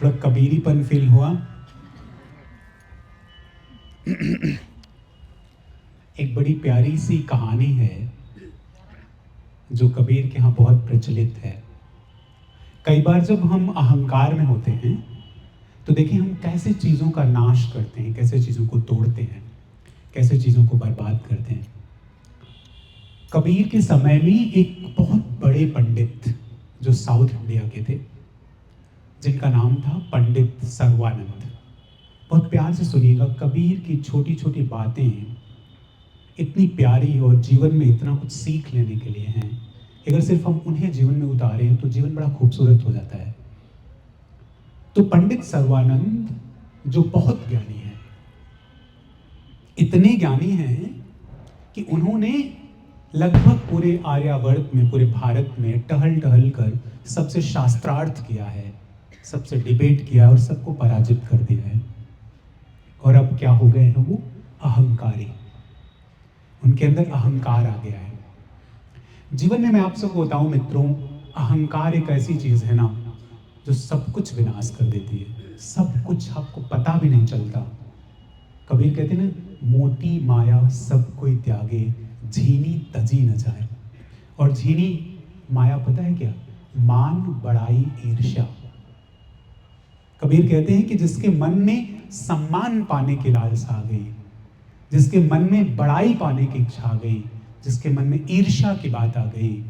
थोड़ा कबीरीपन फील हुआ। एक बड़ी प्यारी सी कहानी है जो कबीर के यहाँ बहुत प्रचलित है। कई बार जब हम अहंकार में होते हैं तो देखिए हम कैसे चीज़ों का नाश करते हैं, कैसे चीज़ों को तोड़ते हैं, कैसे चीज़ों को बर्बाद करते हैं। कबीर के समय में एक बहुत बड़े पंडित जो साउथ इंडिया के थे, जिनका नाम था पंडित सर्वानंद। बहुत प्यार से सुनिएगा, कबीर की छोटी छोटी बातें इतनी प्यारी और जीवन में इतना कुछ सीख लेने के लिए हैं। अगर सिर्फ हम उन्हें जीवन में उतारें तो जीवन बड़ा खूबसूरत हो जाता है। तो पंडित सर्वानंद जो बहुत ज्ञानी हैं, इतने ज्ञानी हैं कि उन्होंने लगभग पूरे आर्यावर्त में, पूरे भारत में टहल टहल कर सबसे शास्त्रार्थ किया है, सबसे डिबेट किया और सबको पराजित कर दिया है। और अब क्या हो गए हैं वो? अहंकारी। उनके अंदर अहंकार आ गया है। जीवन में मैं आप सबको बताऊं मित्रों, अहंकार एक ऐसी चीज है ना जो सब कुछ विनाश कर देती है। सब कुछ आपको पता भी नहीं चलता। कबीर कहते हैं ना, मोटी माया सब कोई त्यागे, झीनी तजी न जाए। और झीनी माया पता है क्या? मान, बड़ाई, ईर्ष्या। कबीर कहते हैं कि जिसके मन में सम्मान पाने की लालसा आ गई, जिसके मन में बड़ाई पाने की इच्छा आ गई, जिसके मन में ईर्ष्या की बात आ गई,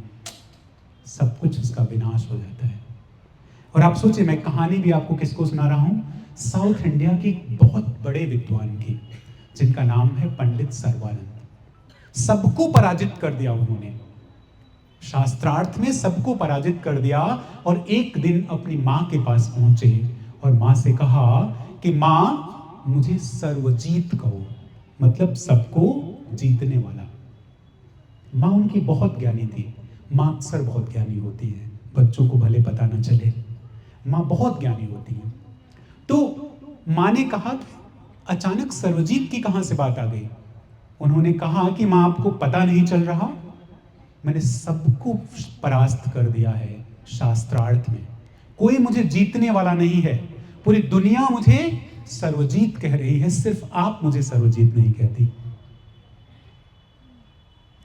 सब कुछ उसका विनाश हो जाता है। और आप सोचिए, मैं कहानी भी आपको किसको सुना रहा हूं? साउथ इंडिया के बहुत बड़े विद्वान की, जिनका नाम है पंडित सर्वानंद। सबको पराजित कर दिया उन्होंने, शास्त्रार्थ में सबको पराजित कर दिया। और एक दिन अपनी मां के पास पहुंचे और मां से कहा कि मां, मुझे सर्वजीत कहो, मतलब सबको जीतने वाला। मां उनकी बहुत ज्ञानी थी। मां अक्सर बहुत ज्ञानी होती है, बच्चों को भले पता न चले, मां बहुत ज्ञानी होती है। तो मां ने कहा कि अचानक सर्वजीत की कहां से बात आ गई? उन्होंने कहा कि मां, आपको पता नहीं चल रहा, मैंने सबको परास्त कर दिया है शास्त्रार्थ में। कोई मुझे जीतने वाला नहीं है। पूरी दुनिया मुझे सर्वजीत कह रही है, सिर्फ आप मुझे सर्वजीत नहीं कहती।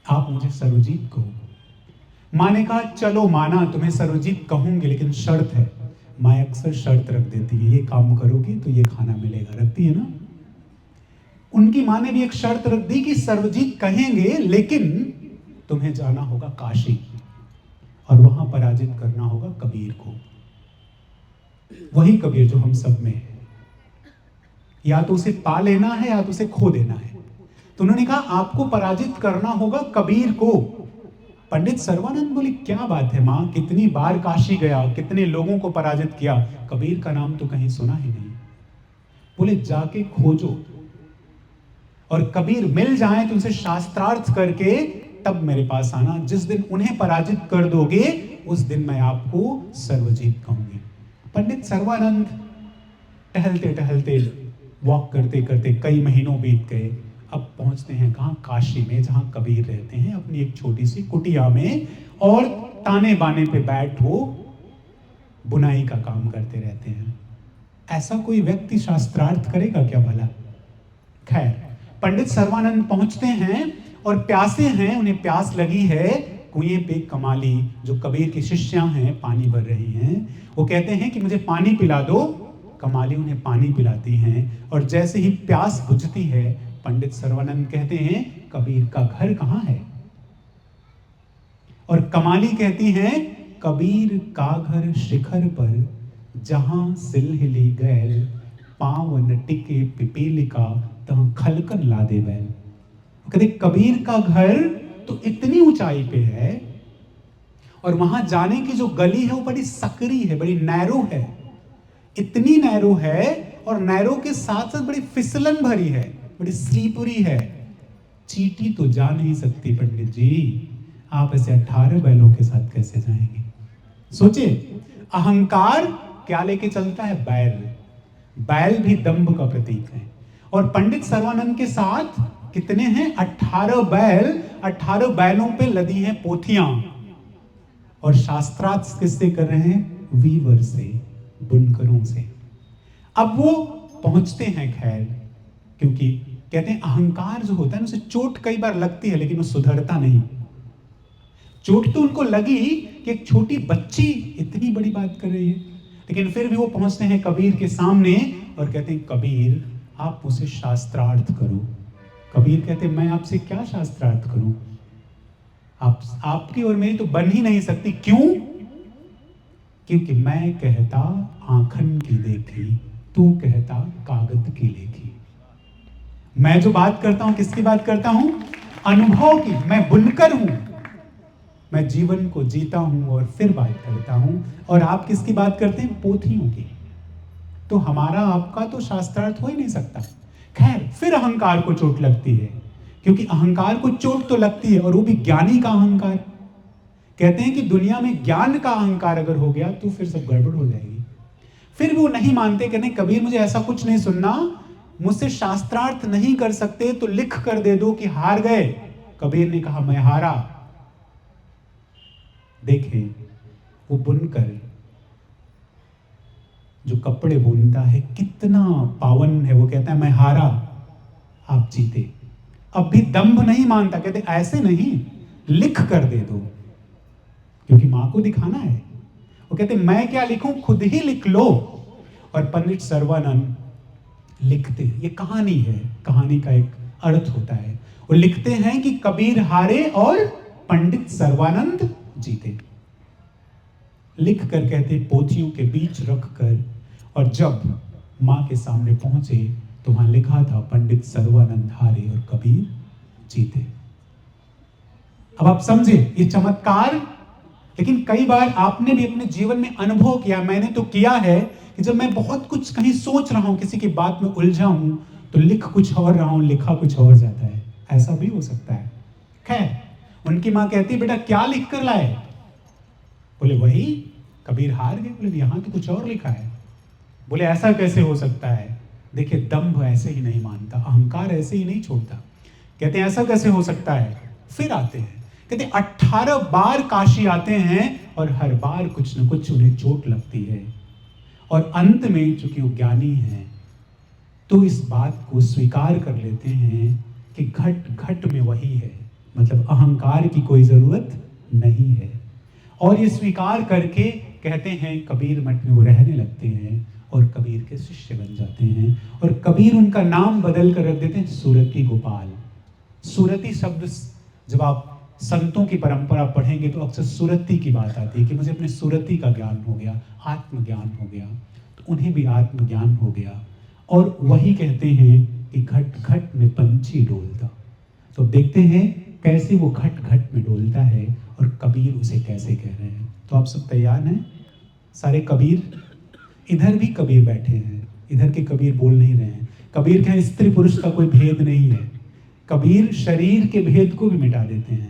आप मुझे सर्वजीत कहो। मां ने कहा, चलो माना, तुम्हें सर्वजीत कहूंगी, लेकिन शर्त है। मां अक्सर शर्त रख देती है, ये काम करोगी तो ये खाना मिलेगा, रखती है ना। उनकी मां ने भी एक शर्त रख दी कि सर्वजीत कहेंगे, लेकिन तुम्हें जाना होगा काशी और वहां पराजित करना होगा कबीर को। वही कबीर जो हम सब में है। या तो उसे पा लेना है या तो उसे खो देना है। तो उन्होंने कहा, आपको पराजित करना होगा कबीर को। पंडित सर्वानंद बोले, क्या बात है मां, कितनी बार काशी गया, कितने लोगों को पराजित किया, कबीर का नाम तो कहीं सुना ही नहीं। बोले, जाके खोजो और कबीर मिल जाए तो उनसे शास्त्रार्थ करके तब मेरे पास आना। जिस दिन उन्हें पराजित कर दोगे उस दिन मैं आपको सर्वजीत कहूंगी। पंडित सर्वानंद टहलते टहलते, वॉक करते करते कई महीनों बीत गए। अब पहुंचते हैं कहाँ? काशी में, जहां कबीर रहते हैं अपनी एक छोटी सी कुटिया में, और ताने बाने पे बैठ वो बुनाई का काम करते रहते हैं। ऐसा कोई व्यक्ति शास्त्रार्थ करेगा क्या भला? खैर, पंडित सर्वानंद पहुंचते हैं और प्यासे हैं, उन्हें प्यास लगी है। कुएं पे कमाली, जो कबीर की शिष्यां हैं, पानी भर रही हैं। वो कहते हैं कि मुझे पानी पिला दो। कमाली उन्हें पानी पिलाती हैं और जैसे ही प्यास बुझती है, पंडित सर्वानंद कहते हैं, कबीर का घर कहाँ है? और कमाली कहती हैं, कबीर का घर शिखर पर, जहां सिलहिली गैल, पावन टिके पिपीलिका, तहां खलकन लादे बैल। कहते कबीर का घर तो इतनी ऊंचाई पे है और वहां जाने की जो गली है वो बड़ी सकरी है, बड़ी नैरो है। इतनी नैरो है और नैरो के साथ साथ बड़ी फिसलन भरी है, बड़ी स्लीपरी है। चींटी तो जा नहीं सकती पंडित जी, आप ऐसे 18 बैलों के साथ कैसे जाएंगे? सोचिए, अहंकार क्या लेके चलता है? बैल। बैल भी दंभ का प्रतीक है। और पंडित सर्वानंद के साथ कितने हैं? 18 बैल। 18 बैलों पे लदी हैं पोथियां। और शास्त्रार्थ किससे कर रहे हैं? वीवर से, बुनकरों से। अब वो पहुंचते हैं खैर, क्योंकि कहते हैं अहंकार जो होता है ना, उसे चोट कई बार लगती है लेकिन वो सुधरता नहीं। चोट तो उनको लगी कि एक छोटी बच्ची इतनी बड़ी बात कर रही है, लेकिन फिर भी वो पहुंचते हैं कबीर के सामने और कहते हैं, कबीर आप मुझसे शास्त्रार्थ करो। कबीर कहते हैं, मैं आपसे क्या शास्त्रार्थ करूं? आपकी और मेरी तो बन ही नहीं सकती। क्यों? क्योंकि मैं कहता आंखन की देखी, तू कहता कागज की लेखी। मैं जो बात करता हूं किसकी बात करता हूं? अनुभव की। मैं बुनकर हूं, मैं जीवन को जीता हूं और फिर बात करता हूं। और आप किसकी बात करते हैं? पोथियों की। तो हमारा आपका तो शास्त्रार्थ हो ही नहीं सकता। खैर, फिर अहंकार को चोट लगती है, क्योंकि अहंकार को चोट तो लगती है, और वो भी ज्ञानी का अहंकार। कहते हैं कि दुनिया में ज्ञान का अहंकार अगर हो गया तो फिर सब गड़बड़ हो जाएगी। फिर भी वो नहीं मानते, कहते हैं, कबीर मुझे ऐसा कुछ नहीं सुनना, मुझसे शास्त्रार्थ नहीं कर सकते तो लिख कर दे दो कि हार गए। कबीर ने कहा, मैं हारा। देखें, वो बुनकर जो कपड़े बुनता है कितना पावन है। वो कहता है, मैं हारा, आप जीते। अब भी दंभ नहीं मानता, कहते ऐसे नहीं, लिख कर दे दो, क्योंकि मां को दिखाना है। वो कहते मैं क्या लिखूं, खुद ही लिख लो। और पंडित सर्वानंद लिखते, ये कहानी है, कहानी का एक अर्थ होता है। वो लिखते हैं कि कबीर हारे और पंडित सर्वानंद जीते। लिख कर कहते, पोथियों के बीच रख कर, और जब मां के सामने पहुंचे तो वहां लिखा था, पंडित सर्वानंद हारे और कबीर जीते। अब आप समझे ये चमत्कार। लेकिन कई बार आपने भी अपने जीवन में अनुभव किया, मैंने तो किया है, कि जब मैं बहुत कुछ कहीं सोच रहा हूं, किसी की बात में उलझा हूं, तो लिख कुछ और रहा हूं, लिखा कुछ और जाता है। ऐसा भी हो सकता है। खैर, उनकी मां कहती, बेटा क्या लिख कर लाए? बोले वही, कबीर हार गए। बोले यहां तो कुछ और लिखा है। बोले ऐसा कैसे हो सकता है? देखिए, दंभ ऐसे ही नहीं मानता, अहंकार ऐसे ही नहीं छोड़ता। कहते हैं ऐसा कैसे हो सकता है? फिर आते हैं, कहते 18 बार काशी आते हैं और हर बार कुछ न कुछ उन्हें चोट लगती है। और अंत में चूंकि वो ज्ञानी हैं, तो इस बात को स्वीकार कर लेते हैं कि घट घट में वही है, मतलब अहंकार की कोई जरूरत नहीं है। और ये स्वीकार करके कहते हैं, कबीर मठ में वो रहने लगते हैं और कबीर के शिष्य बन जाते हैं। और कबीर उनका नाम बदल कर रख देते हैं सुरती गोपाल। सुरती शब्द जब आप संतों की परंपरा पढ़ेंगे तो अक्सर सुरती की बात आती है कि मुझे अपने सुरती का ज्ञान हो गया, आत्मज्ञान हो गया। तो उन्हें भी आत्मज्ञान हो गया। और वही कहते हैं कि घट घट में पंछी डोलता। तो देखते हैं कैसे वो घट घट में डोलता है और कबीर उसे कैसे कह रहे हैं। तो आप सब तैयार हैं? सारे कबीर, इधर भी कबीर बैठे हैं, इधर के कबीर बोल नहीं रहे हैं। कबीर के स्त्री पुरुष का कोई भेद नहीं है। कबीर शरीर के भेद को भी मिटा देते हैं।